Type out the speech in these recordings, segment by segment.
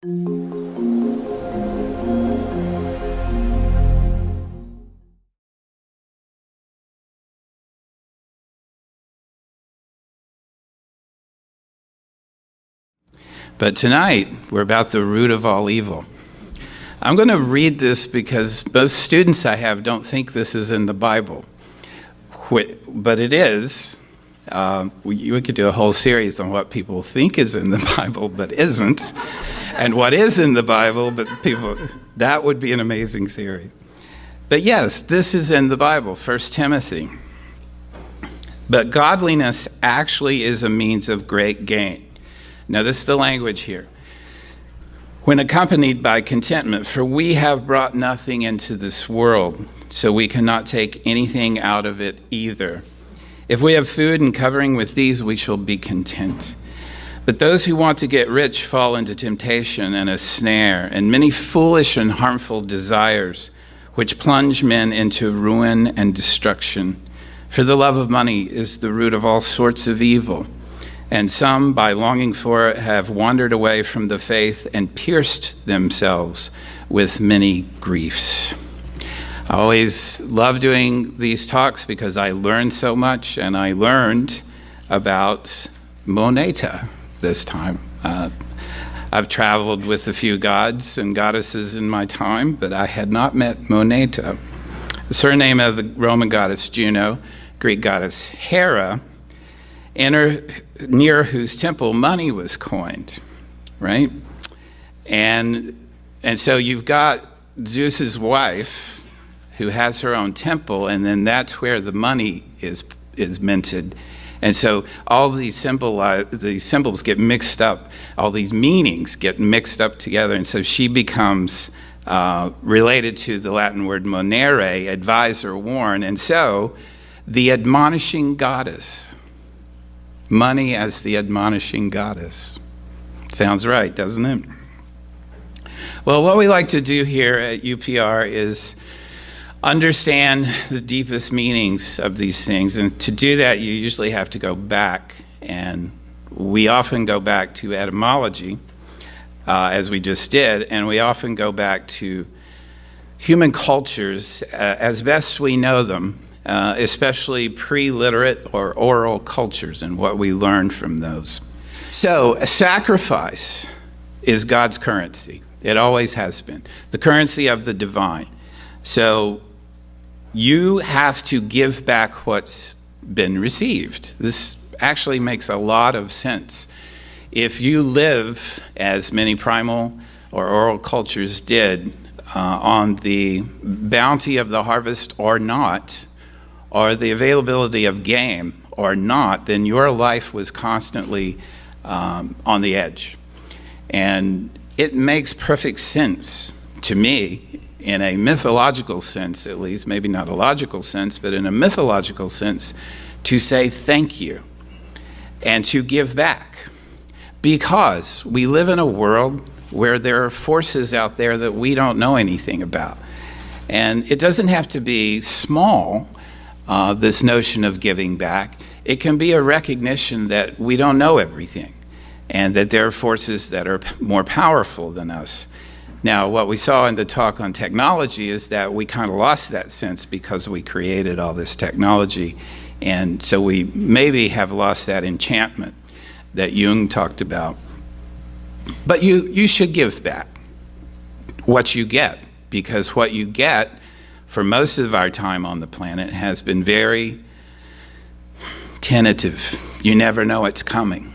But tonight, we're about the root of all evil. I'm going to read this because most students I have don't think this is in the Bible, but it is. We could do a whole series on what people think is in the Bible but isn't, and what is in the Bible, but that would be an amazing series. But yes, this is in the Bible, 1 Timothy. But godliness actually is a means of great gain. Notice the language here. When accompanied by contentment, for we have brought nothing into this world, so we cannot take anything out of it either. If we have food and covering with these, we shall be content. But those who want to get rich fall into temptation and a snare, and many foolish and harmful desires, which plunge men into ruin and destruction. For the love of money is the root of all sorts of evil. And some, by longing for it, have wandered away from the faith and pierced themselves with many griefs. I always love doing these talks because I learn so much, and I learned about Moneta this time. I've traveled with a few gods and goddesses in my time, but I had not met Moneta. The surname of the Roman goddess Juno, Greek goddess Hera, near whose temple money was coined, right? And so you've got Zeus's wife who has her own temple, and then that's where the money is minted. And so all these symbols get mixed up, all these meanings get mixed up together, and so she becomes related to the Latin word monere, advise or warn, and so the admonishing goddess. Money as the admonishing goddess. Sounds right, doesn't it? Well, what we like to do here at UPR is understand the deepest meanings of these things. And to do that, you usually have to go back. And we often go back to etymology, as we just did. And we often go back to human cultures as best we know them. Especially pre-literate or oral cultures and what we learn from those. So a sacrifice is God's currency. It always has been. The currency of the divine. So you have to give back what's been received. This actually makes a lot of sense. If you live, as many primal or oral cultures did, on the bounty of the harvest or not, or the availability of game or not, then your life was constantly on the edge. And it makes perfect sense to me, in a mythological sense at least, maybe not a logical sense, but in a mythological sense, to say thank you and to give back. Because we live in a world where there are forces out there that we don't know anything about. And it doesn't have to be small, this notion of giving back. It can be a recognition that we don't know everything and that there are forces that are more powerful than us. Now, what we saw in the talk on technology is that we kind of lost that sense because we created all this technology. And so we maybe have lost that enchantment that Jung talked about. But you should give back what you get, because what you get for most of our time on the planet has been very tentative. You never know it's coming.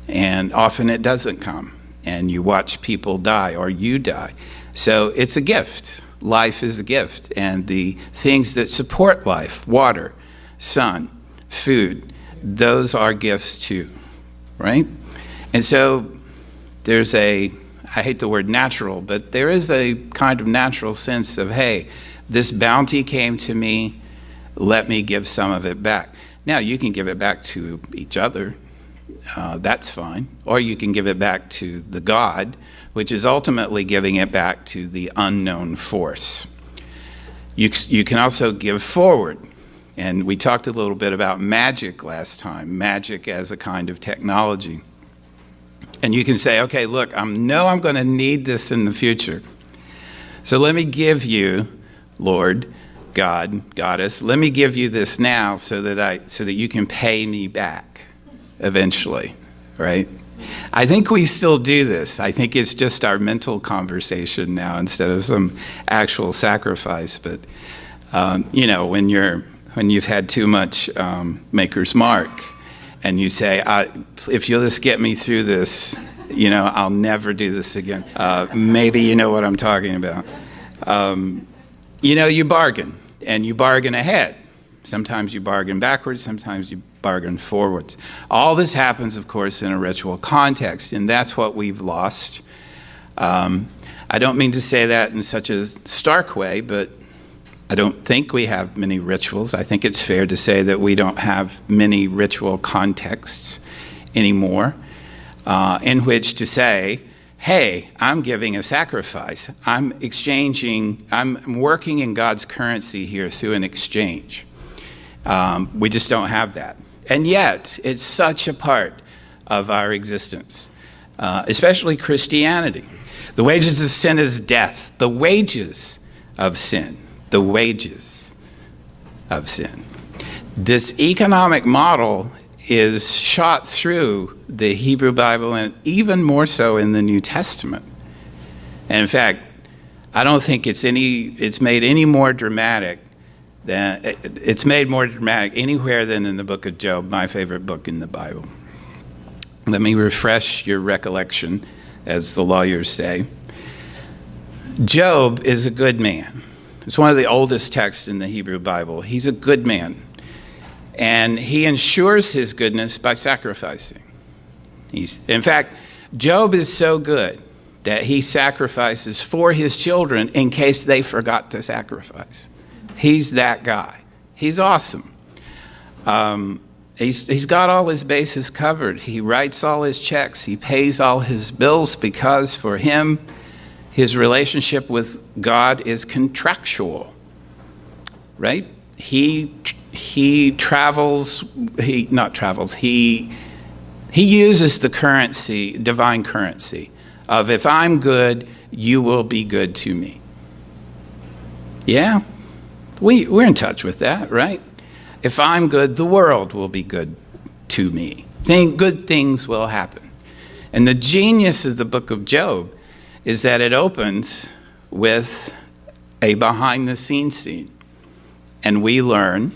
And often it doesn't come. And you watch people die or you die. So it's a gift. Life is a gift. And the things that support life, water, sun, food, those are gifts too, right? And so there's I hate the word natural, but there is a kind of natural sense of, hey, this bounty came to me, let me give some of it back. Now, you can give it back to each other, that's fine. Or you can give it back to the God, which is ultimately giving it back to the unknown force. You can also give forward. And we talked a little bit about magic last time, magic as a kind of technology. And you can say, okay, look, I'm going to need this in the future. So let me give you, Lord, God, Goddess, let me give you this now so that you can pay me back eventually, right? I think we still do this. I think it's just our mental conversation now instead of some actual sacrifice. But when you've had too much Maker's Mark, and you say, if you'll just get me through this, I'll never do this again. Maybe you know what I'm talking about. You bargain, and you bargain ahead. Sometimes you bargain backwards, sometimes you bargain forwards. All this happens, of course, in a ritual context, and that's what we've lost. I don't mean to say that in such a stark way, but I don't think we have many rituals. I think it's fair to say that we don't have many ritual contexts anymore in which to say, hey, I'm giving a sacrifice. I'm working in God's currency here through an exchange. We just don't have that. And yet, it's such a part of our existence, especially Christianity. The wages of sin is death. The wages of sin. The wages of sin. This economic model is shot through the Hebrew Bible and even more so in the New Testament. And in fact, I don't think it's made any more dramatic it's made more dramatic anywhere than in the book of Job, my favorite book in the Bible. Let me refresh your recollection, as the lawyers say. Job is a good man. It's one of the oldest texts in the Hebrew Bible. He's a good man. And he ensures his goodness by sacrificing. In fact, Job is so good that he sacrifices for his children in case they forgot to sacrifice. He's that guy. He's awesome. He's got all his bases covered. He writes all his checks. He pays all his bills because for him, his relationship with God is contractual, right? He uses the currency, divine currency, of if I'm good, you will be good to me. Yeah, we're in touch with that, right? If I'm good, the world will be good to me. Good things will happen. And the genius of the book of Job is that it opens with a behind-the-scenes scene. And we learn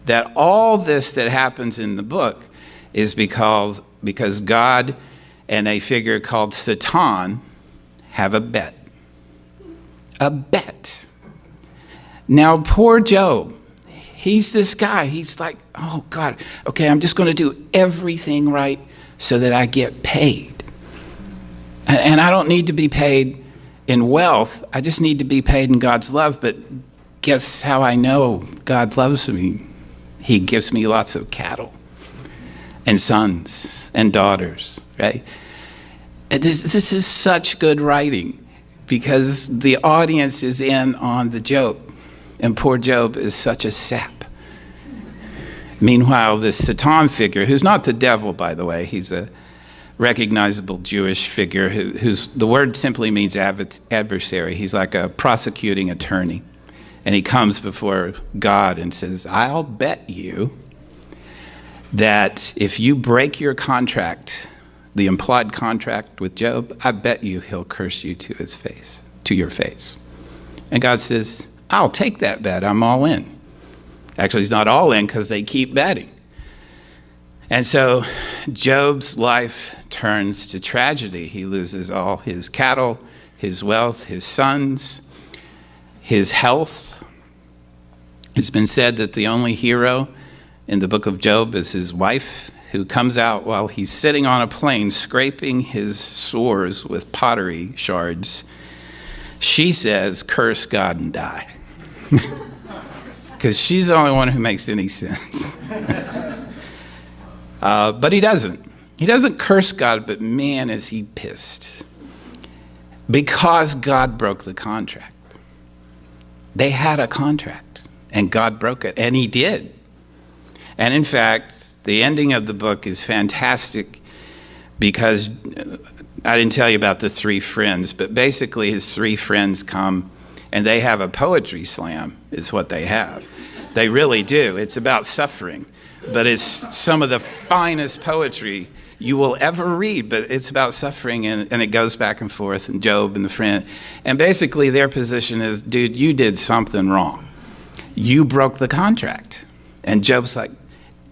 that all this that happens in the book is because God and a figure called Satan have a bet. A bet. Now, poor Job, he's this guy. He's like, oh, God, okay, I'm just going to do everything right so that I get paid. And I don't need to be paid in wealth. I just need to be paid in God's love. But guess how I know God loves me? He gives me lots of cattle and sons and daughters, right? And this is such good writing because the audience is in on the joke. And poor Job is such a sap. Meanwhile, this Satan figure, who's not the devil, by the way, he's a recognizable Jewish figure whose the word simply means adversary. He's like a prosecuting attorney. And he comes before God and says, I'll bet you that if you break your contract, the implied contract with Job, I bet you he'll curse you to your face. And God says, I'll take that bet. I'm all in. Actually, he's not all in because they keep betting. And so Job's life turns to tragedy. He loses all his cattle, his wealth, his sons, his health. It's been said that the only hero in the book of Job is his wife, who comes out while he's sitting on a plane scraping his sores with pottery shards. She says, curse God and die. Because she's the only one who makes any sense. But he doesn't. He doesn't curse God, but man, is he pissed. Because God broke the contract. They had a contract, and God broke it, and he did. And in fact, the ending of the book is fantastic because I didn't tell you about the three friends, but basically his three friends come and they have a poetry slam is what they have. They really do. It's about suffering, but it's some of the finest poetry you will ever read, but it's about suffering, and it goes back and forth, and Job and the friend. And basically their position is, dude, you did something wrong. You broke the contract. And Job's like,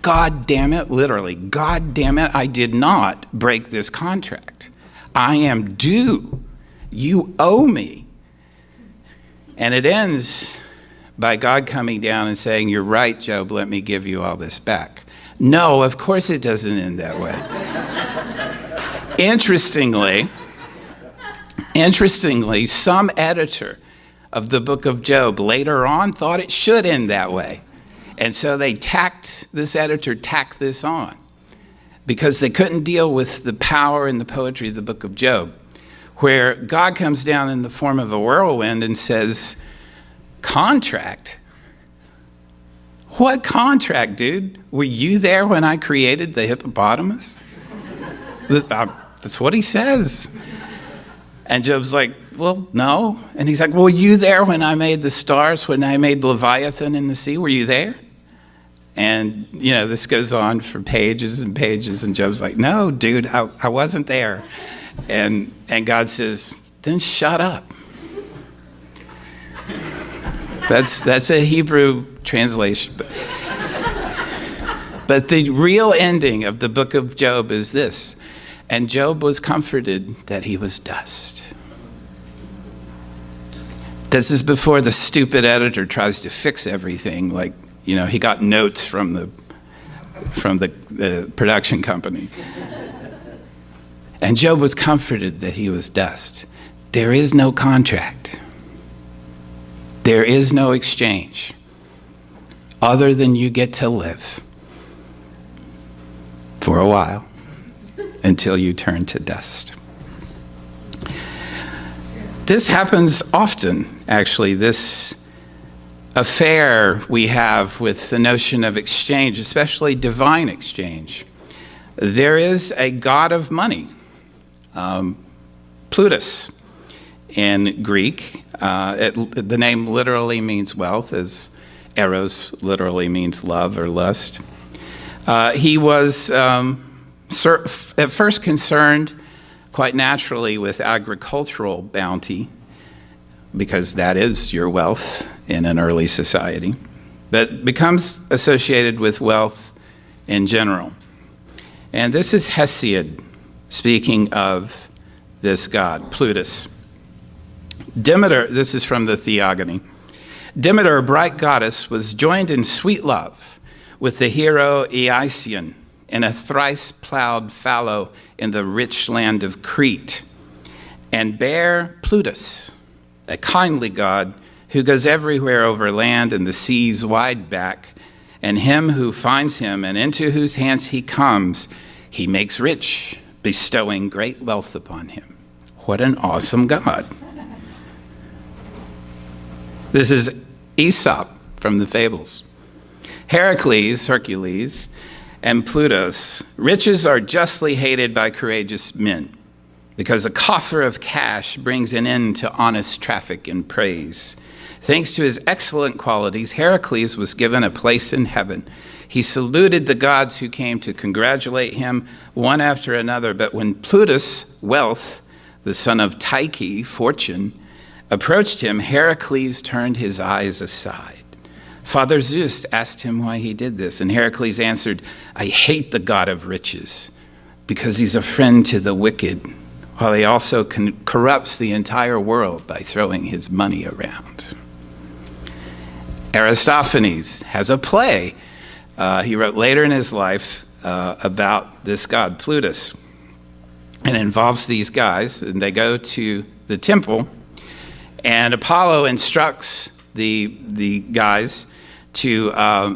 God damn it, literally, God damn it, I did not break this contract. I am due. You owe me. And it ends by God coming down and saying, you're right, Job, let me give you all this back. No, of course it doesn't end that way. Interestingly, some editor of the book of Job later on thought it should end that way. And so this editor tacked this on because they couldn't deal with the power and the poetry of the book of Job, where God comes down in the form of a whirlwind and says, contract? What contract, dude? Were you there when I created the hippopotamus? That's what he says. And Job's like, well, no. And he's like, well, were you there when I made the stars, when I made Leviathan in the sea? Were you there? And, this goes on for pages and pages. And Job's like, no, dude, I wasn't there. And God says, then shut up. That's a Hebrew translation. But the real ending of the book of Job is this. And Job was comforted that he was dust. This is before the stupid editor tries to fix everything. Like, he got notes from the production company. And Job was comforted that he was dust. There is no contract. There is no exchange other than you get to live for a while until you turn to dust. This happens often, actually, this affair we have with the notion of exchange, especially divine exchange. There is a god of money, Plutus in Greek. The name literally means wealth, as eros literally means love or lust. He was at first concerned quite naturally with agricultural bounty, because that is your wealth in an early society, but becomes associated with wealth in general. And this is Hesiod speaking of this god, Plutus. Demeter, this is from the Theogony. Demeter, a bright goddess, was joined in sweet love with the hero Aeacian in a thrice-plowed fallow in the rich land of Crete, and bare Plutus, a kindly god who goes everywhere over land and the sea's wide back, and him who finds him and into whose hands he comes, he makes rich, bestowing great wealth upon him. What an awesome god. This is Aesop from the Fables. Hercules, and Plutus. Riches are justly hated by courageous men, because a coffer of cash brings an end to honest traffic and praise. Thanks to his excellent qualities, Heracles was given a place in heaven. He saluted the gods who came to congratulate him one after another. But when Plutus, wealth, the son of Tyche, fortune, approached him, Heracles turned his eyes aside. Father Zeus asked him why he did this, and Heracles answered, I hate the god of riches, because he's a friend to the wicked, while he also corrupts the entire world by throwing his money around. Aristophanes has a play he wrote later in his life about this god, Plutus. And it involves these guys, and they go to the temple, and Apollo instructs the guys to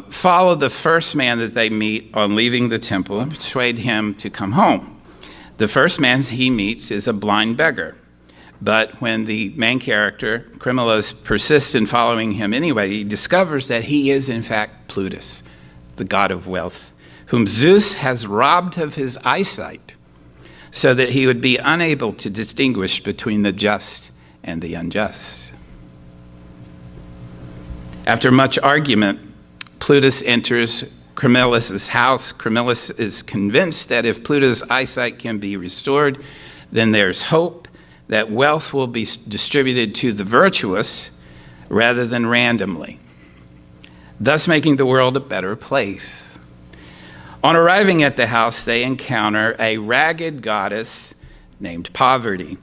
follow the first man that they meet on leaving the temple and persuade him to come home. The first man he meets is a blind beggar. But when the main character, Crimelos, persists in following him anyway, he discovers that he is in fact Plutus, the god of wealth, whom Zeus has robbed of his eyesight, so that he would be unable to distinguish between the just and the unjust. After much argument, Plutus enters Camillus' house. Camillus is convinced that if Pluto's eyesight can be restored, then there's hope that wealth will be distributed to the virtuous rather than randomly, thus making the world a better place. On arriving at the house, they encounter a ragged goddess named Poverty,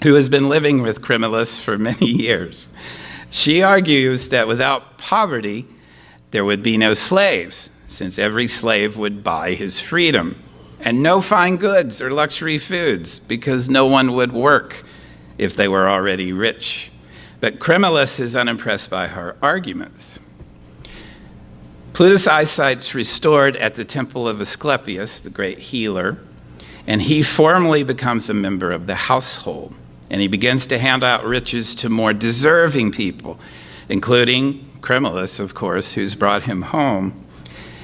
who has been living with Camillus for many years. She argues that without poverty, there would be no slaves, since every slave would buy his freedom, and no fine goods or luxury foods, because no one would work if they were already rich. But Camillus is unimpressed by her arguments. Plutus' eyesight's restored at the temple of Asclepius, the great healer, and he formally becomes a member of the household. And he begins to hand out riches to more deserving people, including Camillus, of course, who's brought him home,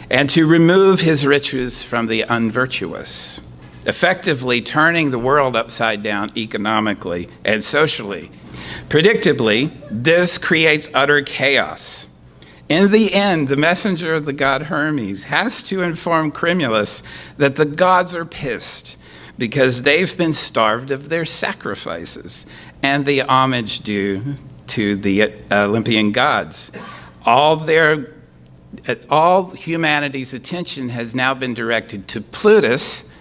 and to remove his riches from the unvirtuous, effectively turning the world upside down economically and socially. Predictably, this creates utter chaos. In the end, the messenger of the god Hermes has to inform Camillus that the gods are pissed because they've been starved of their sacrifices and the homage due to the Olympian gods. All humanity's attention has now been directed to Plutus,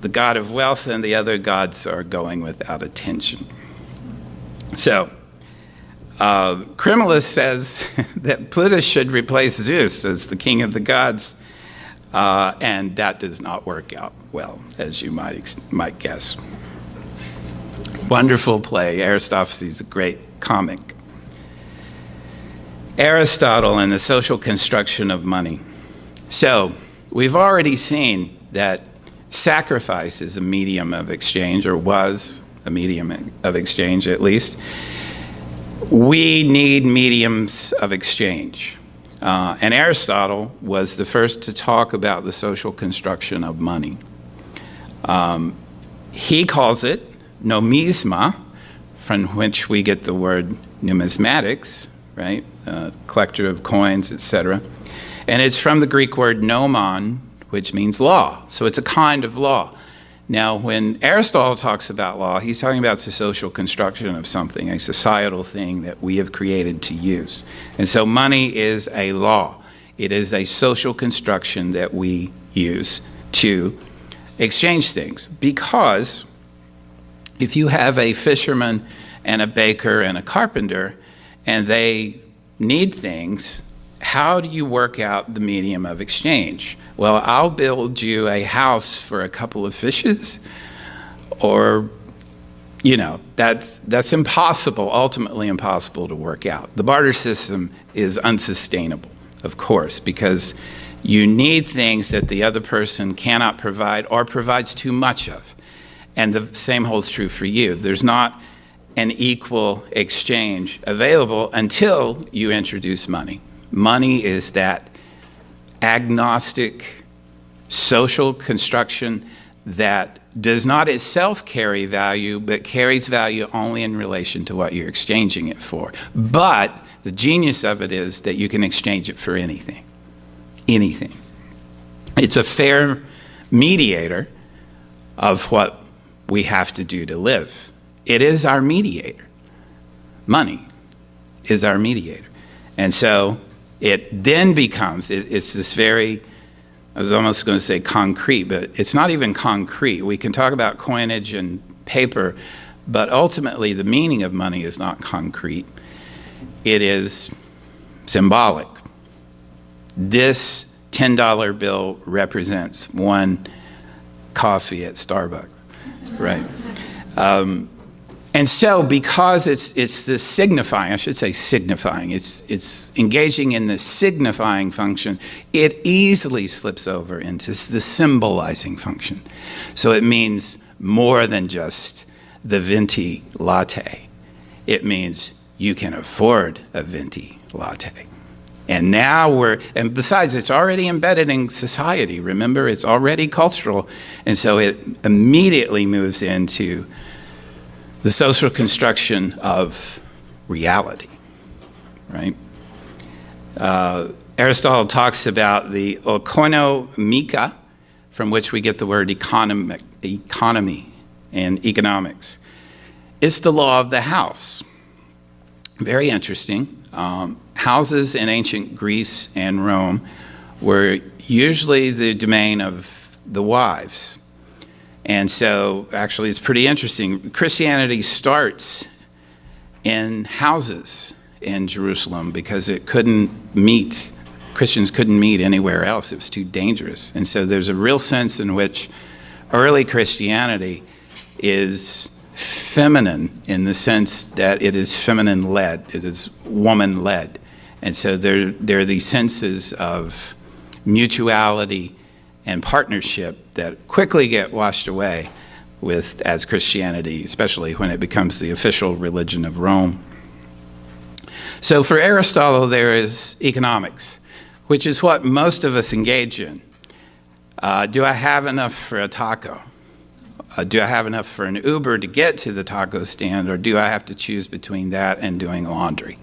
the god of wealth, and the other gods are going without attention. So, Camillus says that Plutus should replace Zeus as the king of the gods, and that does not work out well, as you might guess. Wonderful play. Aristophanes is a great comic. Aristotle and the social construction of money. So, we've already seen that sacrifice is a medium of exchange, or was a medium of exchange at least. We need mediums of exchange. And Aristotle was the first to talk about the social construction of money. He calls it nomisma, from which we get the word numismatics, right? Collector of coins, etc. And it's from the Greek word nomon, which means law. So it's a kind of law. Now, when Aristotle talks about law, he's talking about the social construction of something, a societal thing that we have created to use. And so money is a law. It is a social construction that we use to exchange things. Because if you have a fisherman and a baker and a carpenter, and they need things, how do you work out the medium of exchange? Well, I'll build you a house for a couple of fishes, or, that's impossible, ultimately impossible to work out. The barter system is unsustainable, of course, because you need things that the other person cannot provide or provides too much of. And the same holds true for you. There's not an equal exchange available until you introduce money. Money is that agnostic social construction that does not itself carry value, but carries value only in relation to what you're exchanging it for. But the genius of it is that you can exchange it for anything. Anything. It's a fair mediator of what we have to do to live. It is our mediator. Money is our mediator. And so it then becomes, it's this very, I was almost going to say concrete, but it's not even concrete. We can talk about coinage and paper, but ultimately the meaning of money is not concrete. It is symbolic. This $10 bill represents one coffee at Starbucks, right? And so because it's this signifying, I should say signifying, it's engaging in the signifying function, it easily slips over into the symbolizing function. So it means more than just the venti latte. It means you can afford a venti latte. And now and besides, it's already embedded in society. Remember, it's already cultural. And so it immediately moves into the social construction of reality, right? Aristotle talks about the oikonomika, from which we get the word economy and economics. It's the law of the house. Very interesting. Houses in ancient Greece and Rome were usually the domain of the wives. And so actually it's pretty interesting. Christianity starts in houses in Jerusalem because Christians couldn't meet anywhere else. It was too dangerous. And so there's a real sense in which early Christianity is feminine in the sense that it is feminine-led, it is woman-led. And so there are these senses of mutuality and partnership that quickly get washed away as Christianity, especially when it becomes the official religion of Rome. So for Aristotle, there is economics, which is what most of us engage in. Do I have enough for a taco? Do I have enough for an Uber to get to the taco stand, or do I have to choose between that and doing laundry?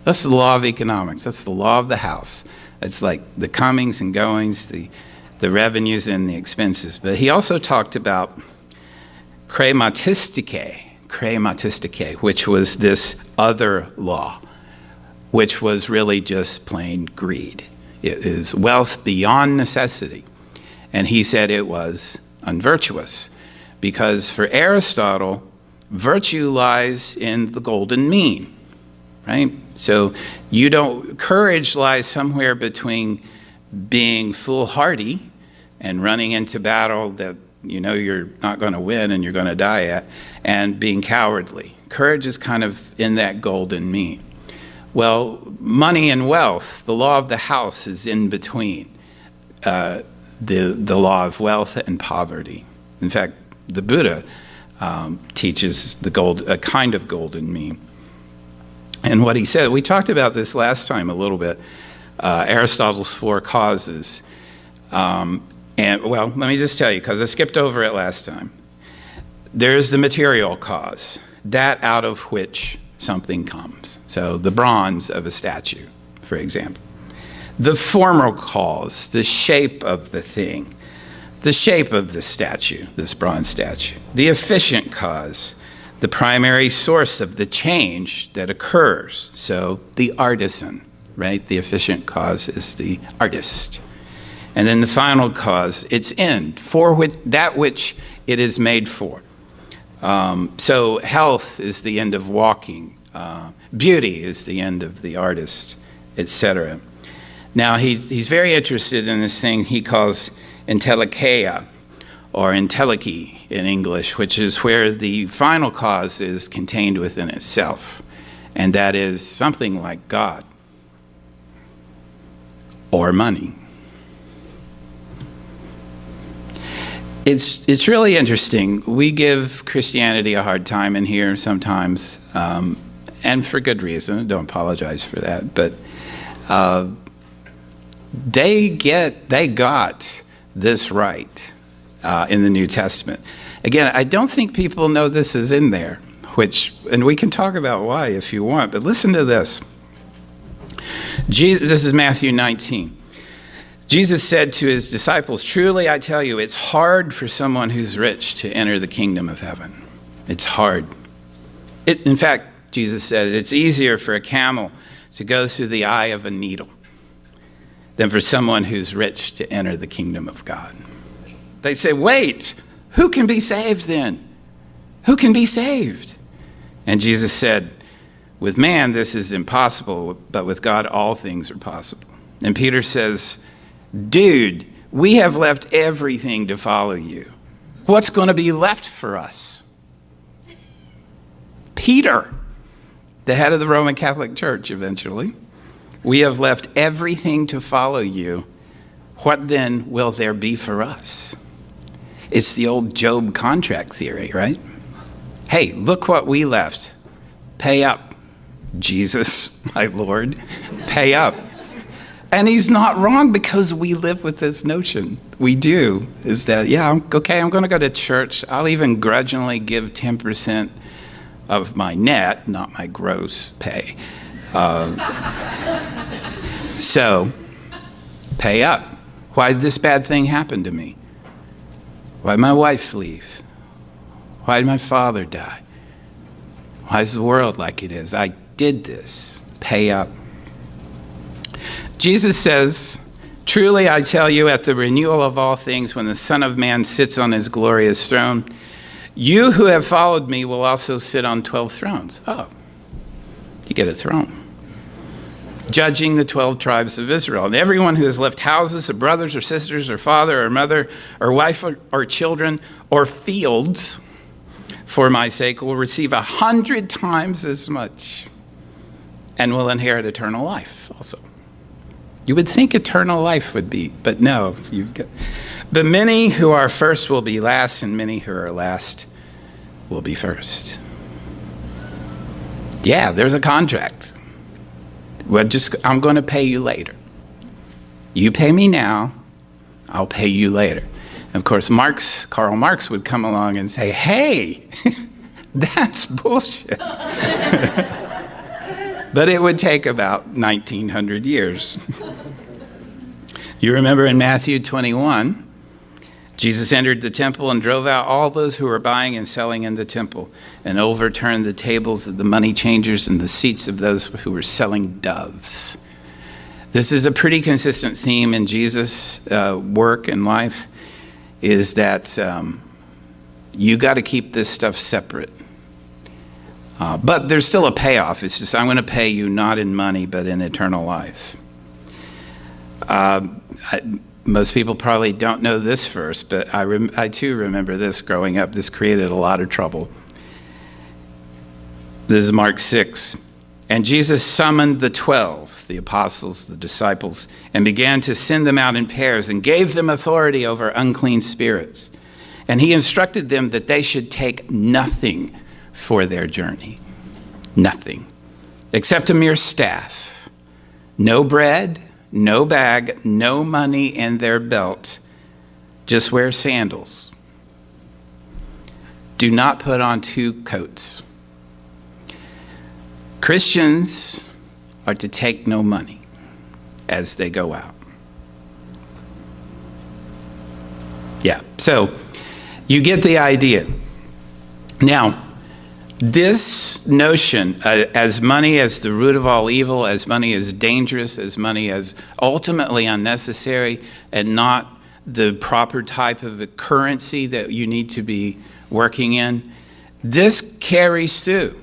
That's the law of economics. That's the law of the house. It's like the comings and goings, the revenues and the expenses. But he also talked about krematistike, which was this other law, which was really just plain greed. It is wealth beyond necessity. And he said it was unvirtuous. Because for Aristotle, virtue lies in the golden mean, right? So courage lies somewhere between being foolhardy and running into battle that you know you're not going to win and you're going to die at, and being cowardly. Courage is kind of in that golden mean. Well, money and wealth, the law of the house is in between the law of wealth and poverty. In fact, the Buddha teaches a kind of golden mean. And what he said, we talked about this last time a little bit, Aristotle's four causes. Let me just tell you, because I skipped over it last time. There's the material cause, that out of which something comes. So the bronze of a statue, for example. The formal cause, the shape of the thing. The shape of the statue, this bronze statue. The efficient cause, the primary source of the change that occurs. So the artisan, right? The efficient cause is the artist. And then the final cause, its end, that which it is made for. So health is the end of walking. Beauty is the end of the artist, etc. Now he's very interested in this thing he calls entelikeia, or enteleke in English, which is where the final cause is contained within itself, and that is something like God or money. It's really interesting. We give Christianity a hard time in here sometimes, and for good reason. I don't apologize for that, but they got this right in the New Testament. Again, I don't think people know this is in there, and we can talk about why if you want, but listen to this. This is Matthew 19. Jesus said to his disciples, "Truly I tell you, it's hard for someone who's rich to enter the kingdom of heaven." It's hard. In fact, Jesus said, it's easier for a camel to go through the eye of a needle than for someone who's rich to enter the kingdom of God. They say, wait, who can be saved then? Who can be saved? And Jesus said, with man this is impossible, but with God all things are possible. And Peter says, dude, we have left everything to follow you. What's going to be left for us? Peter, the head of the Roman Catholic Church eventually. We have left everything to follow you. What then will there be for us? It's the old Job contract theory, right? Hey, look what we left. Pay up, Jesus, my Lord. Pay up. And he's not wrong, because we live with this notion. We do, is that, I'm going to go to church. I'll even grudgingly give 10% of my net, not my gross pay. So, pay up. Why did this bad thing happen to me? Why did my wife leave? Why did my father die? Why is the world like it is? I did this. Pay up. Jesus says, truly I tell you, at the renewal of all things, when the Son of Man sits on his glorious throne, you who have followed me will also sit on 12 thrones. Oh, you get a throne. Judging the 12 tribes of Israel. And everyone who has left houses, or brothers, or sisters, or father, or mother, or wife, or children, or fields, for my sake, will receive 100 times as much, and will inherit eternal life also. You would think eternal life would be, but no. But many who are first will be last, and many who are last will be first. Yeah, there's a contract. Well, I'm going to pay you later. You pay me now, I'll pay you later. And of course, Karl Marx would come along and say, hey, that's bullshit. But it would take about 1900 years. You remember in Matthew 21, Jesus entered the temple and drove out all those who were buying and selling in the temple, and overturned the tables of the money changers and the seats of those who were selling doves. This is a pretty consistent theme in Jesus' work and life, is that you got to keep this stuff separate. But there's still a payoff. It's just, I'm going to pay you not in money, but in eternal life. Most people probably don't know this verse, but I too remember this growing up. This created a lot of trouble. This is Mark 6. And Jesus summoned the 12, the apostles, the disciples, and began to send them out in pairs and gave them authority over unclean spirits. And he instructed them that they should take nothing for their journey. Nothing. Except a mere staff. No bread, no bag, no money in their belt. Just wear sandals. Do not put on 2 coats. Christians are to take no money as they go out. Yeah, so you get the idea. Now, this notion, as money as the root of all evil, as money as dangerous, as money as ultimately unnecessary, and not the proper type of currency that you need to be working in, this carries through.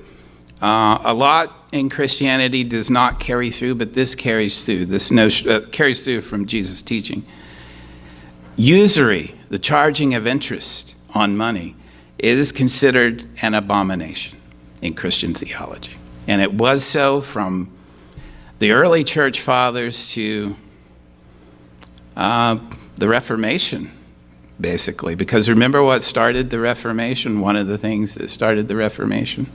A lot in Christianity does not carry through, but this carries through. This notion carries through from Jesus' teaching. Usury, the charging of interest on money, is considered an abomination in Christian theology. And it was so from the early church fathers to the Reformation, basically. Because remember what started the Reformation? One of the things that started the Reformation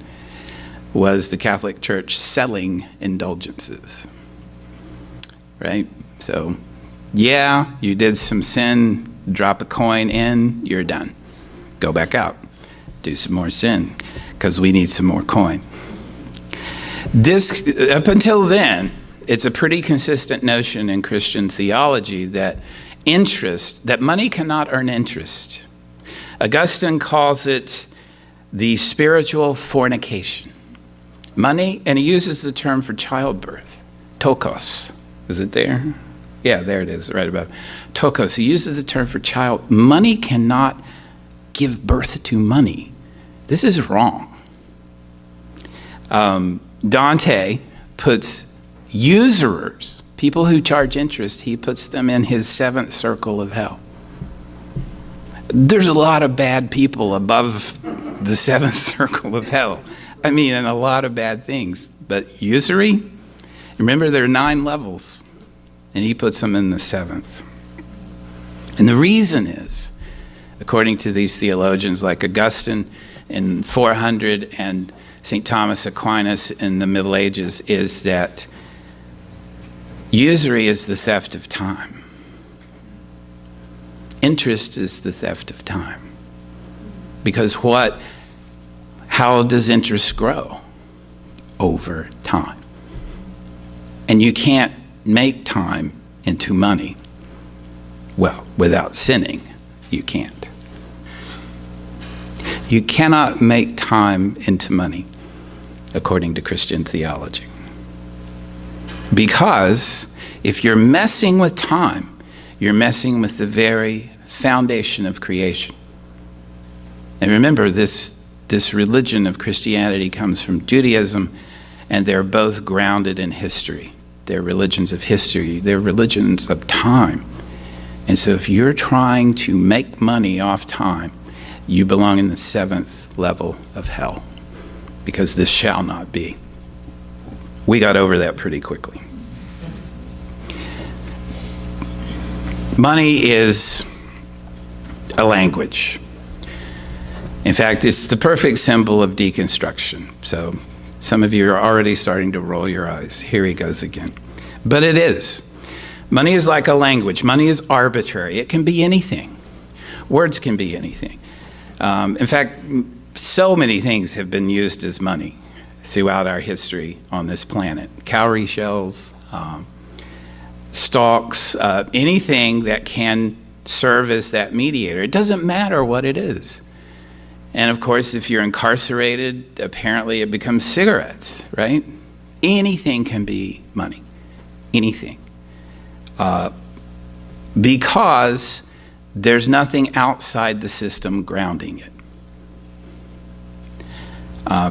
was the Catholic Church selling indulgences, right? So, yeah, you did some sin, drop a coin in, you're done. Go back out, do some more sin, because we need some more coin. This, up until then, it's a pretty consistent notion in Christian theology that that money cannot earn interest. Augustine calls it the spiritual fornication. Money, and he uses the term for childbirth, tokos. Is it there? Yeah, there it is, right above. Tokos, he uses the term for child. Money cannot give birth to money. This is wrong. Dante puts usurers, people who charge interest, he puts them in his 7th circle of hell. There's a lot of bad people above the 7th circle of hell. I mean, and a lot of bad things. But usury, remember there are 9 levels, and he puts them in the 7th. And the reason is, according to these theologians like Augustine in 400 and St. Thomas Aquinas in the Middle Ages, is that Usury is the theft of time. Interest is the theft of time. Because how does interest grow? Over time. And you can't make time into money. Well, without sinning, you can't. You cannot make time into money, according to Christian theology. Because if you're messing with time, you're messing with the very foundation of creation. And remember, this religion of Christianity comes from Judaism, and they're both grounded in history. They're religions of history. They're religions of time. And so if you're trying to make money off time, you belong in the 7th level of hell, because this shall not be. We got over that pretty quickly. Money is a language. In fact, it's the perfect symbol of deconstruction. So some of you are already starting to roll your eyes. Here he goes again. But it is. Money is like a language. Money is arbitrary. It can be anything. Words can be anything. In fact, so many things have been used as money throughout our history on this planet. Cowrie shells, stalks, anything that can serve as that mediator. It doesn't matter what it is. And of course, if you're incarcerated, apparently it becomes cigarettes, right? Anything can be money. Anything. Because there's nothing outside the system grounding it.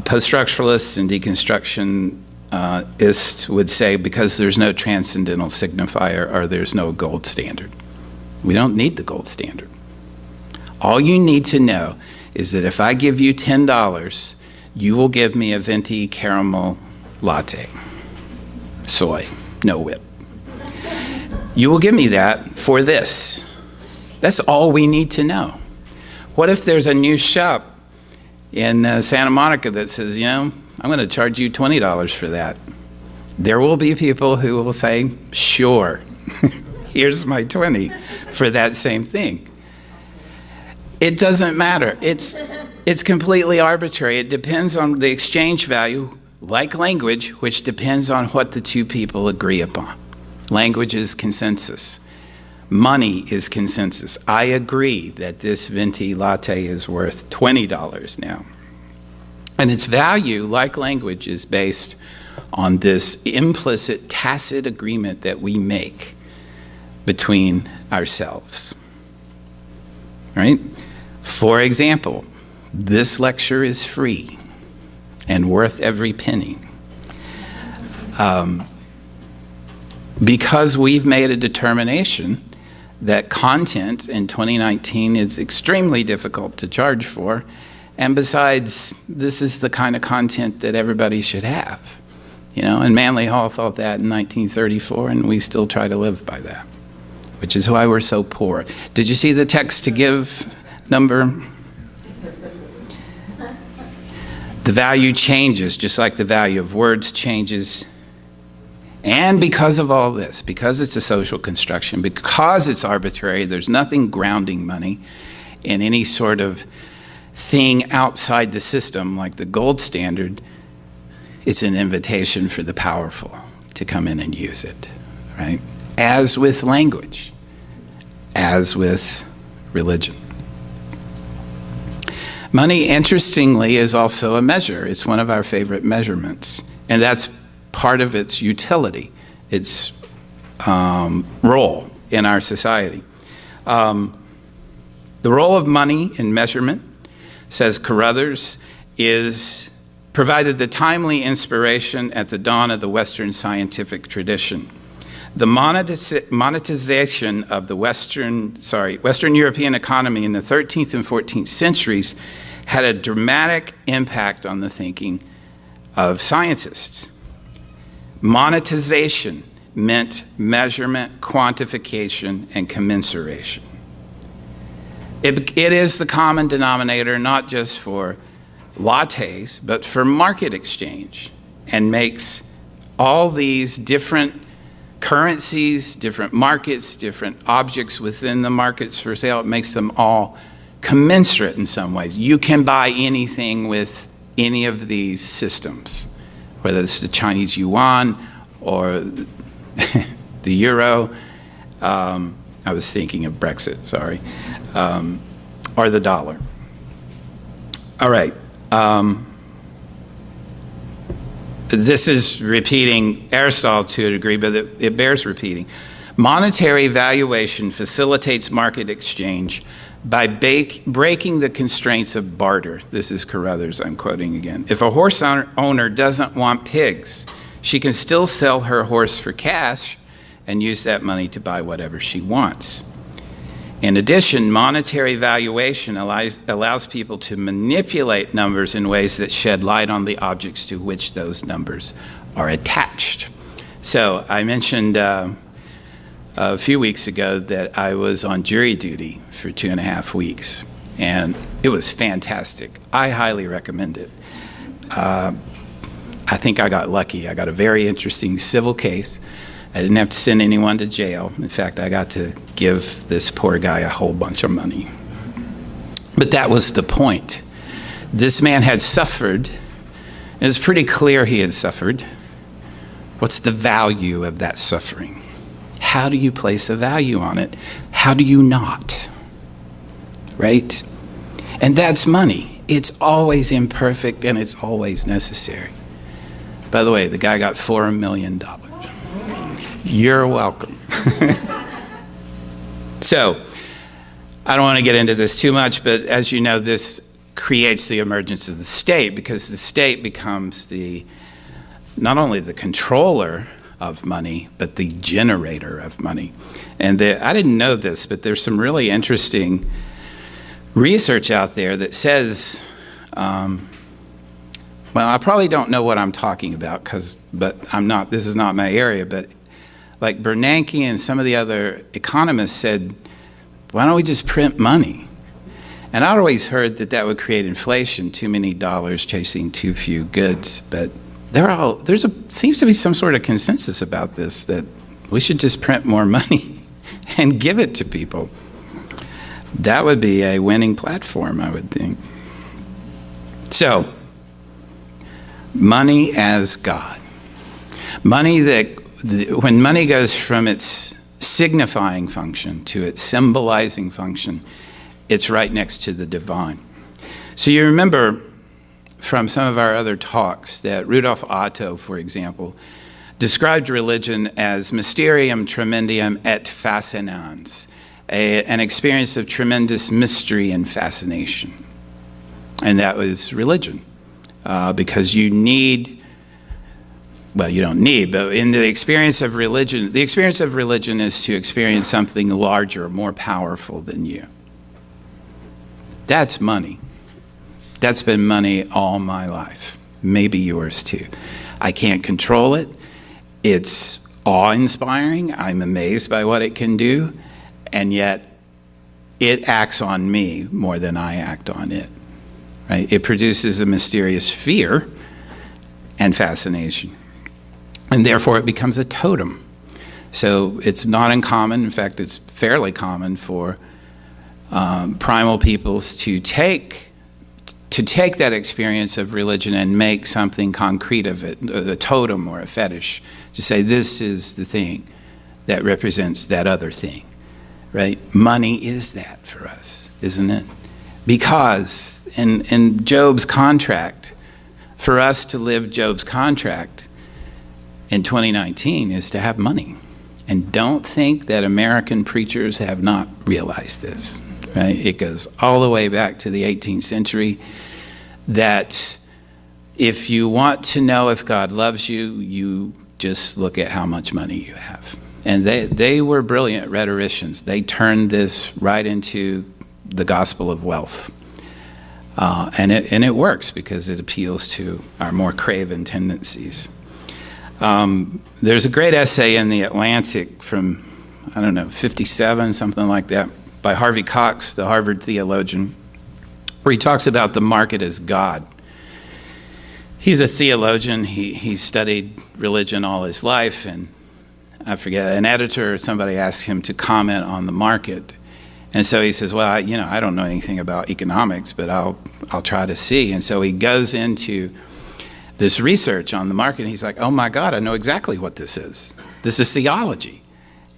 Post-structuralists and deconstructionists would say because there's no transcendental signifier or there's no gold standard. We don't need the gold standard. All you need to know is that if I give you $10, you will give me a venti caramel latte. Soy, no whip. You will give me that for this. That's all we need to know. What if there's a new shop in Santa Monica that says, I'm going to charge you $20 for that? There will be people who will say, sure, here's my 20 for that same thing. It doesn't matter. It's completely arbitrary. It depends on the exchange value, like language, which depends on what the two people agree upon. Language is consensus. Money is consensus. I agree that this venti latte is worth $20 now. And its value, like language, is based on this implicit, tacit agreement that we make between ourselves. Right? For example, this lecture is free and worth every penny. Because we've made a determination that content in 2019 is extremely difficult to charge for, and besides, this is the kind of content that everybody should have. And Manly Hall thought that in 1934, and we still try to live by that, which is why we're so poor. Did you see the text to give number? The value changes, just like the value of words changes. And because of all this, because it's a social construction, because it's arbitrary, there's nothing grounding money in any sort of thing outside the system like the gold standard. It's an invitation for the powerful to come in and use it, right? As with language, as with religion. Money, interestingly, is also a measure. It's one of our favorite measurements, and that's part of its utility, its role in our society. The role of money in measurement, says Carruthers, is provided the timely inspiration at the dawn of the Western scientific tradition. The monetization of the Western European economy in the 13th and 14th centuries had a dramatic impact on the thinking of scientists. Monetization meant measurement, quantification, and commensuration. It is the common denominator not just for lattes, but for market exchange, and makes all these different currencies, different markets, different objects within the markets for sale. It makes them all commensurate in some ways. You can buy anything with any of these systems, whether it's the Chinese yuan or the euro. I was thinking of Brexit, sorry, or the dollar. All right. This is repeating Aristotle to a degree, but it bears repeating. Monetary valuation facilitates market exchange by breaking the constraints of barter. This is Carruthers, I'm quoting again. If a horse owner doesn't want pigs, she can still sell her horse for cash and use that money to buy whatever she wants. In addition, monetary valuation allows people to manipulate numbers in ways that shed light on the objects to which those numbers are attached. So I mentioned a few weeks ago that I was on jury duty for 2.5 weeks, and it was fantastic. I highly recommend it. I think I got lucky. I got a very interesting civil case. I didn't have to send anyone to jail. In fact, I got to give this poor guy a whole bunch of money. But that was the point. This man had suffered. It was pretty clear he had suffered. What's the value of that suffering? How do you place a value on it? How do you not? Right? And that's money. It's always imperfect and it's always necessary. By the way, the guy got $4 million. You're welcome. So, I don't want to get into this too much, but as you know, this creates the emergence of the state, because the state becomes not only the controller of money, but the generator of money. And I didn't know this, but there's some really interesting research out there that says, well, I probably don't know what I'm talking about, but this is not my area, but like Bernanke and some of the other economists said, why don't we just print money? And I always heard that would create inflation, too many dollars chasing too few goods. But seems to be some sort of consensus about this, that we should just print more money and give it to people. That would be a winning platform, I would think. So, money as God. Money when money goes from its signifying function to its symbolizing function, it's right next to the divine. So you remember from some of our other talks that Rudolf Otto, for example, described religion as mysterium tremendium et fascinans, an experience of tremendous mystery and fascination. And that was religion, because you don't need, but in the experience of religion is to experience something larger, more powerful than you. That's money. That's been money all my life, maybe yours too. I can't control it. It's awe-inspiring. I'm amazed by what it can do, and yet it acts on me more than I act on it. Right? It produces a mysterious fear and fascination. And therefore, it becomes a totem. So it's not uncommon, in fact, it's fairly common for primal peoples to take that experience of religion and make something concrete of it, a totem or a fetish, to say this is the thing that represents that other thing, right? Money is that for us, isn't it? Because in Job's contract, for us to live Job's contract, in 2019 is to have money. And don't think that American preachers have not realized this, right? It goes all the way back to the 18th century, that if you want to know if God loves you, you just look at how much money you have. And they were brilliant rhetoricians. They turned this right into the gospel of wealth. And it works because it appeals to our more craven tendencies. There's a great essay in The Atlantic from, 57, something like that, by Harvey Cox, the Harvard theologian, where he talks about the market as God. He's a theologian. He studied religion all his life, and I forget, an editor or somebody asked him to comment on the market. And so he says, well, I don't know anything about economics, but I'll try to see. And so he goes into this research on the market, and he's like, oh my God, I know exactly what this is. This is theology.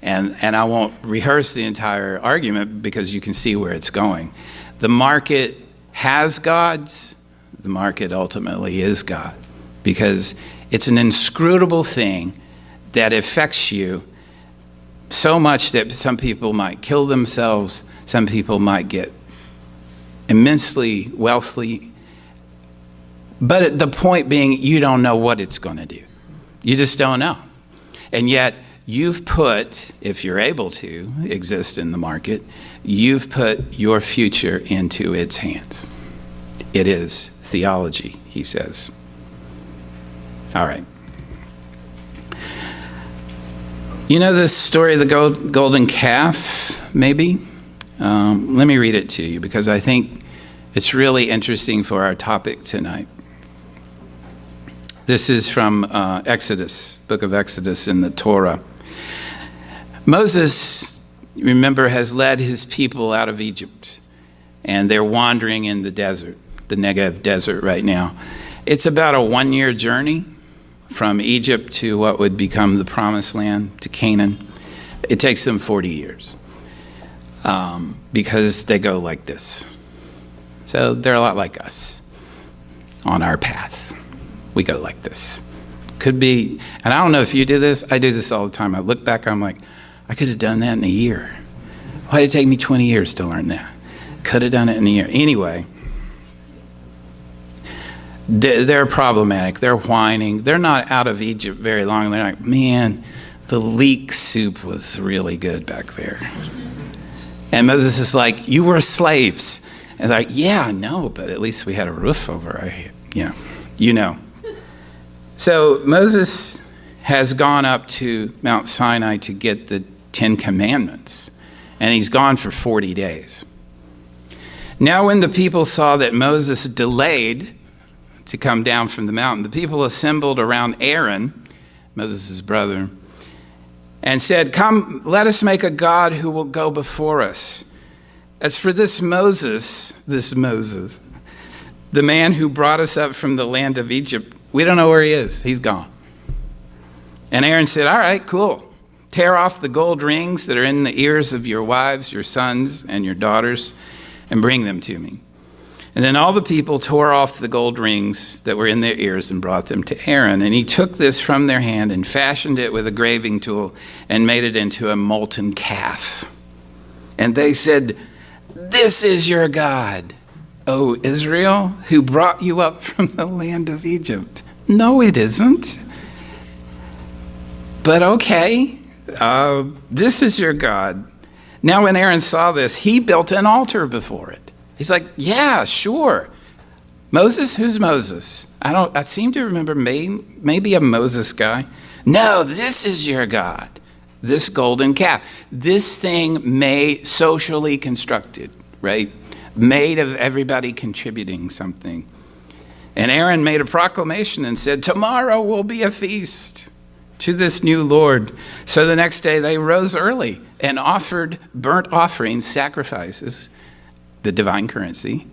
And I won't rehearse the entire argument because you can see where it's going. The market has gods. The market ultimately is God, because it's an inscrutable thing that affects you so much that some people might kill themselves, some people might get immensely wealthy. But the point being, you don't know what it's going to do. You just don't know. And yet, you've put, if you're able to exist in the market, you've put your future into its hands. It is theology, he says. All right. You know this story of the golden calf, maybe? Let me read it to you because I think it's really interesting for our topic tonight. This is from Exodus, book of Exodus in the Torah. Moses, remember, has led his people out of Egypt, and they're wandering in the desert, the Negev desert right now. It's about a 1-year journey from Egypt to what would become the Promised Land, to Canaan. It takes them 40 years because they go like this. So they're a lot like us on our path. We go like this. Could be, and I don't know if you do this. I do this all the time. I look back, I'm like, I could have done that in a year. Why did it take me 20 years to learn that? Could have done it in a year. Anyway, they're problematic. They're whining. They're not out of Egypt very long. They're like, man, the leek soup was really good back there. And Moses is like, you were slaves. And they're like, yeah, I know, but at least we had a roof over our head. Yeah, you know. So Moses has gone up to Mount Sinai to get the 10 Commandments, and he's gone for 40 days. Now when the people saw that Moses delayed to come down from the mountain, the people assembled around Aaron, Moses' brother, and said, come, let us make a God who will go before us. As for this Moses, the man who brought us up from the land of Egypt, we don't know where he is. He's gone. And Aaron said, all right, cool. Tear off the gold rings that are in the ears of your wives, your sons, and your daughters, and bring them to me. And then all the people tore off the gold rings that were in their ears and brought them to Aaron. And he took this from their hand and fashioned it with a graving tool and made it into a molten calf. And they said, this is your God, O Israel, who brought you up from the land of Egypt. No, it isn't. But okay, this is your God. Now when Aaron saw this, he built an altar before it. He's like, yeah, sure. Moses? Who's Moses? I seem to remember maybe a Moses guy. No, this is your God. This golden calf. This thing socially constructed, right? Made of everybody contributing something. And Aaron made a proclamation and said, tomorrow will be a feast to this new Lord. So the next day they rose early and offered burnt offerings, sacrifices, the divine currency,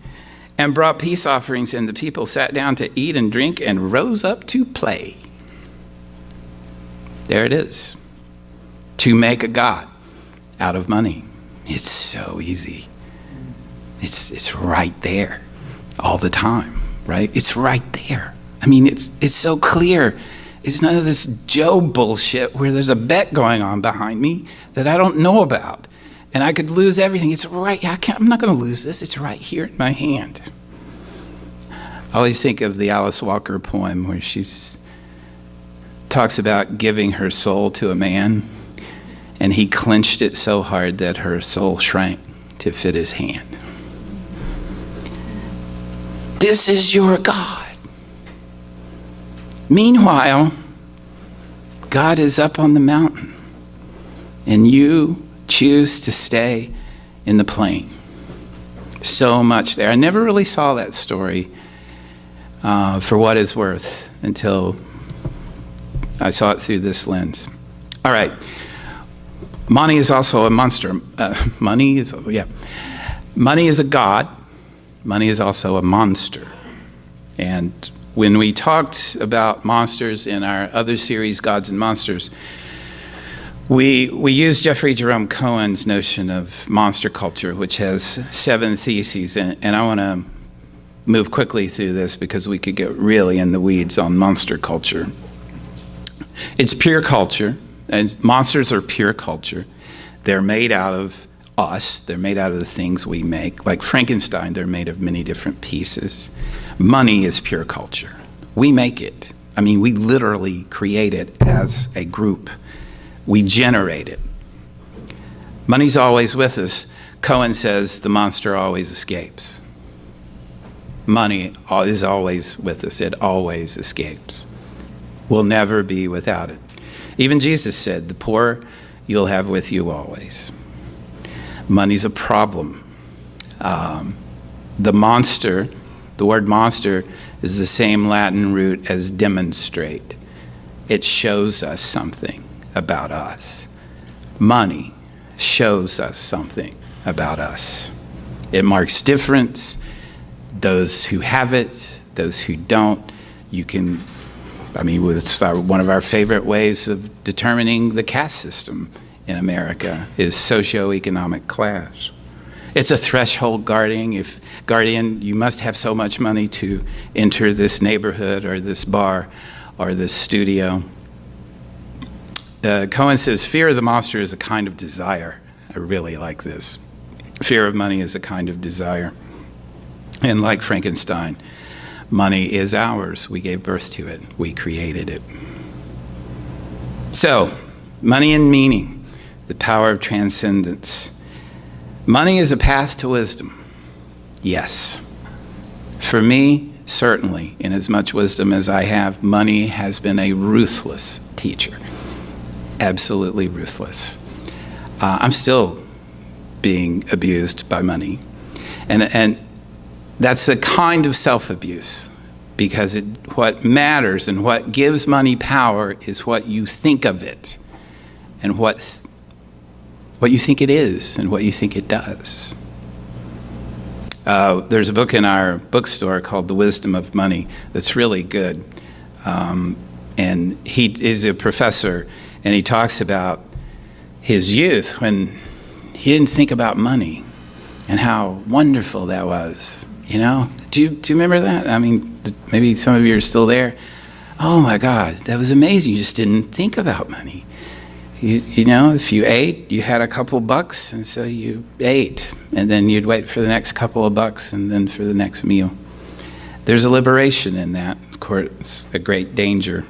and brought peace offerings, and the people sat down to eat and drink and rose up to play. There it is. To make a god out of money. It's so easy. It's right there all the time, right? It's right there. I mean, it's so clear. It's none of this Joe bullshit where there's a bet going on behind me that I don't know about. And I could lose everything. It's right. I'm not going to lose this. It's right here in my hand. I always think of the Alice Walker poem where she talks about giving her soul to a man, and he clenched it so hard that her soul shrank to fit his hand. This is your God. Meanwhile, God is up on the mountain, and you choose to stay in the plain. So much there. I never really saw that story for what it's worth until I saw it through this lens. All right. Money is also a monster. Money is a god. Money is also a monster. And when we talked about monsters in our other series, Gods and Monsters, we used Jeffrey Jerome Cohen's notion of monster culture, which has 7 theses. And I want to move quickly through this because we could get really in the weeds on monster culture. It's pure culture. And monsters are pure culture. They're made out of us. They're made out of the things we make. Like Frankenstein, they're made of many different pieces. Money is pure culture. We make it. I mean, we literally create it as a group. We generate it. Money's always with us. Cohen says the monster always escapes. Money is always with us. It always escapes. We'll never be without it. Even Jesus said, the poor you'll have with you always. Money's a problem. The word monster is the same Latin root as demonstrate. It shows us something about us. Money shows us something about us. It marks difference. Those who have it, those who don't, it's one of our favorite ways of determining the caste system in America is socioeconomic class. It's a threshold guardian. You must have so much money to enter this neighborhood or this bar or this studio. Cohen says, fear of the monster is a kind of desire. I really like this. Fear of money is a kind of desire. And like Frankenstein, money is ours. We gave birth to it. We created it. So, money and meaning, the power of transcendence. Money is a path to wisdom. Yes. For me, certainly, in as much wisdom as I have, money has been a ruthless teacher. Absolutely ruthless. I'm still being abused by money. And that's a kind of self-abuse, because what matters and what gives money power is what you think of it and what you think it is and what you think it does. There's a book in our bookstore called The Wisdom of Money that's really good. And he is a professor, and he talks about his youth when he didn't think about money and how wonderful that was. You know, do you remember that? I mean, maybe some of you are still there. Oh my God, that was amazing. You just didn't think about money. You know, if you ate, you had a couple bucks, and so you ate, and then you'd wait for the next couple of bucks, and then for the next meal. There's a liberation in that. Of course, it's a great danger.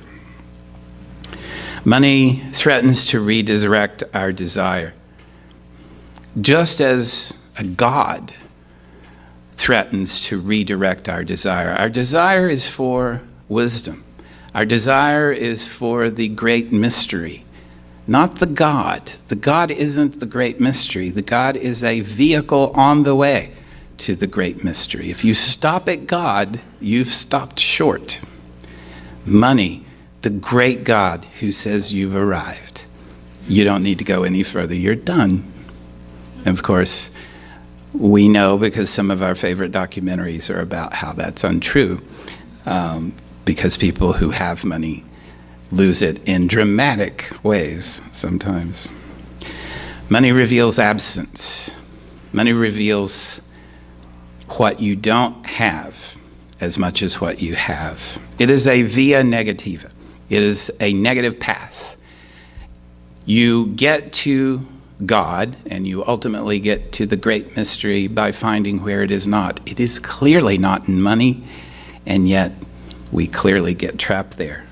Money threatens to redirect our desire, just as a God threatens to redirect our desire. Our desire is for wisdom. Our desire is for the great mystery, not the God. The God isn't the great mystery. The God is a vehicle on the way to the great mystery. If you stop at God, you've stopped short. Money, the great God who says you've arrived. You don't need to go any further. You're done. And of course, we know, because some of our favorite documentaries are about how that's untrue, because people who have money lose it in dramatic ways sometimes. Money reveals absence. Money reveals what you don't have as much as what you have. It is a via negativa. It is a negative path. You get to God, and you ultimately get to the great mystery by finding where it is not. It is clearly not in money, and yet we clearly get trapped there.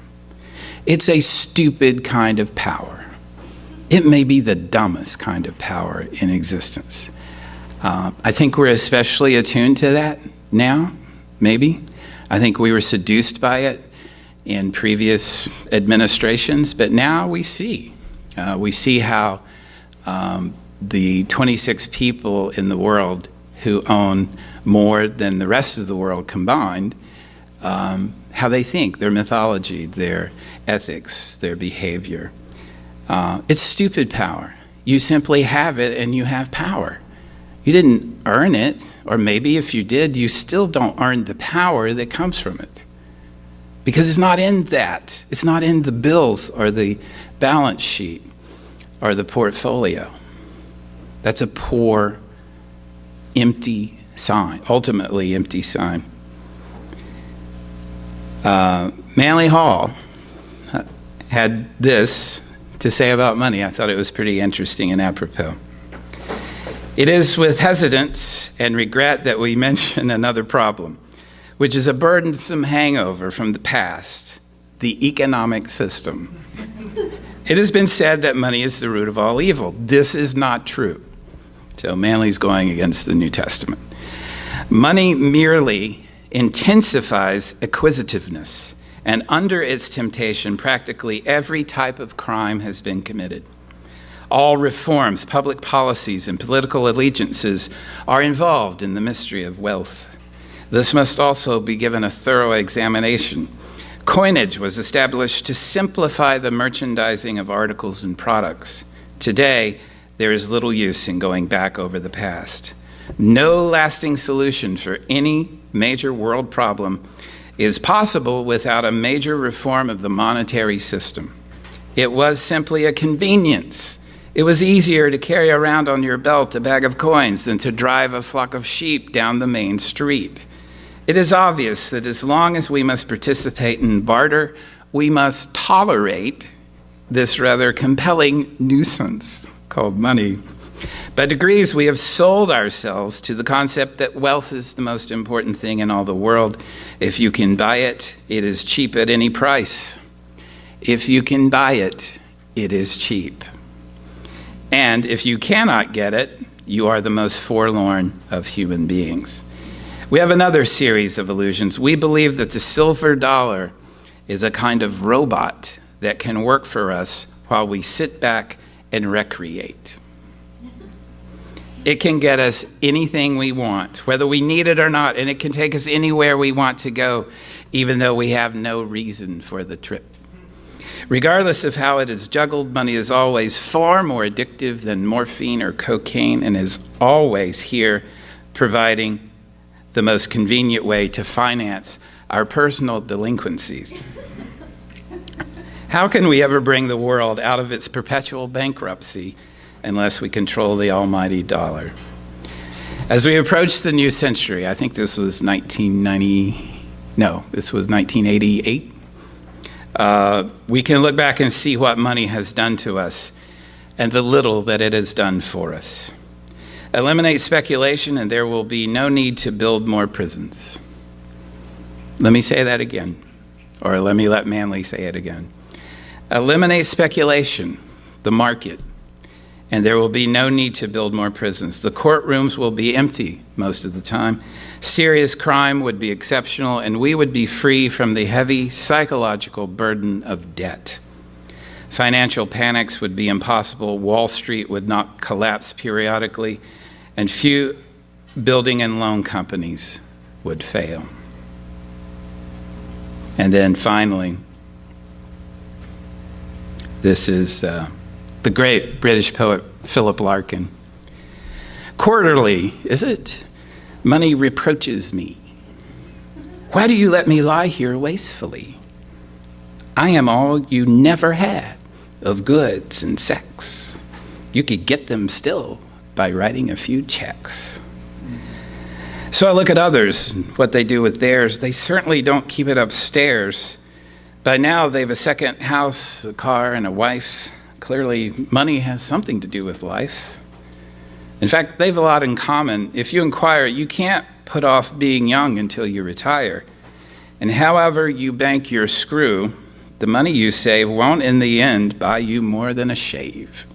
It's a stupid kind of power. It may be the dumbest kind of power in existence. I think we're especially attuned to that now, maybe. I think we were seduced by it in previous administrations, but now we see. We see how the 26 people in the world who own more than the rest of the world combined, how they think, their mythology, their ethics, their behavior. It's stupid power. You simply have it and you have power. You didn't earn it, or maybe if you did, you still don't earn the power that comes from it. Because it's not in that. It's not in the bills or the balance sheet or the portfolio. That's a poor, empty sign, ultimately empty sign. Manly Hall had this to say about money. I thought it was pretty interesting and apropos. It is with hesitance and regret that we mention another problem, which is a burdensome hangover from the past, the economic system. It has been said that money is the root of all evil. This is not true. So Manly's going against the New Testament. Money merely intensifies acquisitiveness, and under its temptation, practically every type of crime has been committed. All reforms, public policies, and political allegiances are involved in the mystery of wealth. This must also be given a thorough examination. Coinage was established to simplify the merchandising of articles and products. Today, there is little use in going back over the past. No lasting solution for any major world problem is possible without a major reform of the monetary system. It was simply a convenience. It was easier to carry around on your belt a bag of coins than to drive a flock of sheep down the main street. It is obvious that as long as we must participate in barter, we must tolerate this rather compelling nuisance called money. By degrees, we have sold ourselves to the concept that wealth is the most important thing in all the world. If you can buy it, it is cheap at any price. If you can buy it, it is cheap. And if you cannot get it, you are the most forlorn of human beings. We have another series of illusions. We believe that the silver dollar is a kind of robot that can work for us while we sit back and recreate. It can get us anything we want, whether we need it or not, and it can take us anywhere we want to go, even though we have no reason for the trip. Regardless of how it is juggled, money is always far more addictive than morphine or cocaine, and is always here providing the most convenient way to finance our personal delinquencies. How can we ever bring the world out of its perpetual bankruptcy unless we control the almighty dollar? As we approach the new century, I think this was 1988, we can look back and see what money has done to us and the little that it has done for us. Eliminate speculation and there will be no need to build more prisons. Let me say that again, or let Manly say it again. Eliminate speculation, the market, and there will be no need to build more prisons. The courtrooms will be empty most of the time. Serious crime would be exceptional, and we would be free from the heavy psychological burden of debt. Financial panics would be impossible. Wall Street would not collapse periodically, and few building and loan companies would fail. And then finally, this is the great British poet Philip Larkin. Quarterly, is it? Money reproaches me. Why do you let me lie here wastefully? I am all you never had of goods and sex. You could get them still by writing a few checks. So I look at others and what they do with theirs. They certainly don't keep it upstairs. By now they have a second house, a car, and a wife. Clearly money has something to do with life. In fact, they have a lot in common. If you inquire, you can't put off being young until you retire. And however you bank your screw, the money you save won't in the end buy you more than a shave.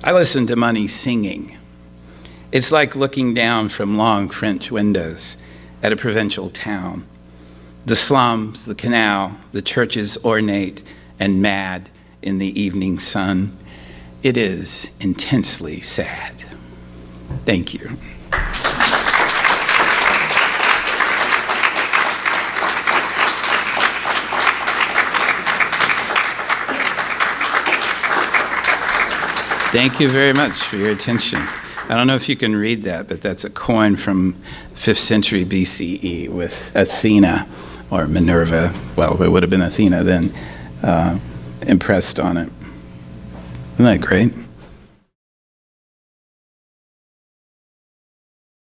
I listen to money singing. It's like looking down from long French windows at a provincial town. The slums, the canal, the churches ornate and mad in the evening sun. It is intensely sad. Thank you. Thank you very much for your attention. I don't know if you can read that, but that's a coin from 5th century BCE with Athena, or Minerva, well, it would have been Athena then, impressed on it. Isn't that great?